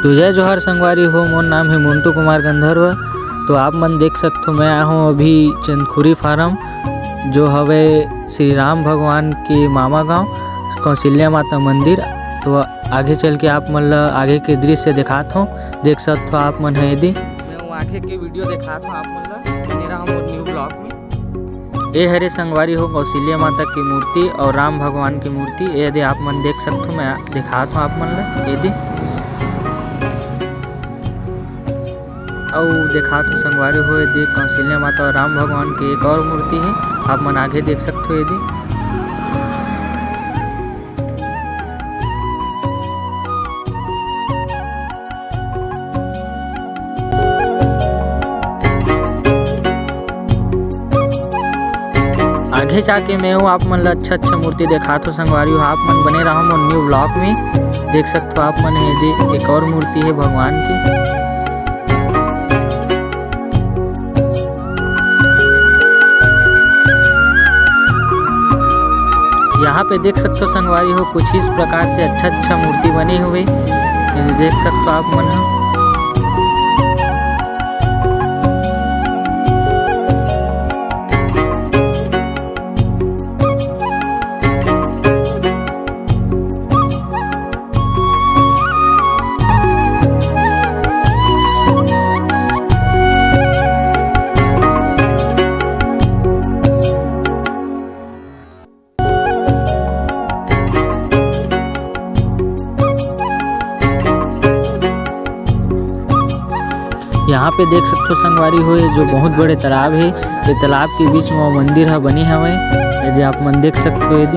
तो जय जोहर संगवारी हो, मोर नाम है मोन्टू कुमार गंधर्व। तो आप मन देख सकते हो मैं आया हूँ अभी चंदखुरी फार्म, जो हवे श्री राम भगवान के मामा गांव कौशल्या माता मंदिर। तो आगे चल के आप मन ला आगे के दृश्य दिखात हूँ, देख सकते हो आप मन है यदि मैं आगे के वीडियो दिखात हूँ आप मन ला मेरा हम न्यू ब्लॉग में। ये हरे संगवारी हो कौशल्या माता की मूर्ति और राम भगवान की मूर्ति, यदि आप मन देख सकते हो मैं दिखात हूँ आप मन ला यदि और देखा तो संगवारी हो यदि कौशल्या माता और राम भगवान की एक और मूर्ति है, आप मन आगे देख सकते हो यदि। आगे जाके मैं हूँ आप मन ला अच्छा मूर्ति देखा तो संगवारी हो, आप मन बने रहो मोर न्यू ब्लॉग में। देख सकते हो आप मन यदि एक और मूर्ति है भगवान की। यहाँ पे देख सकते हो संगवारी हो कुछ इस प्रकार से अच्छा मूर्ति बने हुए देख सकते हो आप मन। यहाँ पे देख सकते हो संगवारी हो जो बहुत बड़े तालाब है, ये तालाब के बीच में मंदिर है बने हुए, यदि आप मन देख सकते हो यदि।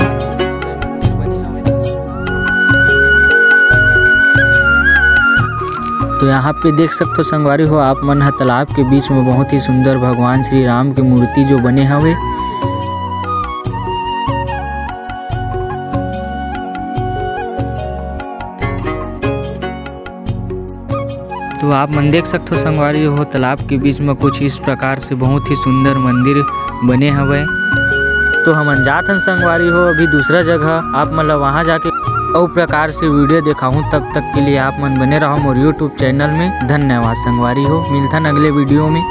तो यहाँ पे देख सकते हो संगवारी हो आप मन तालाब के बीच में बहुत ही सुंदर भगवान श्री राम की मूर्ति जो बने हुए। तो आप मन देख सकते हो संगवारी हो तालाब के बीच में कुछ इस प्रकार से बहुत ही सुंदर मंदिर बने हुए। तो हम जात हन संगवारी हो अभी दूसरा जगह, आप मतलब वहाँ जाके और प्रकार से वीडियो दिखाऊँ। तब तक के लिए आप मन बने रहो मोर यूट्यूब चैनल में। धन्यवाद संगवारी हो, मिलता अगले वीडियो में।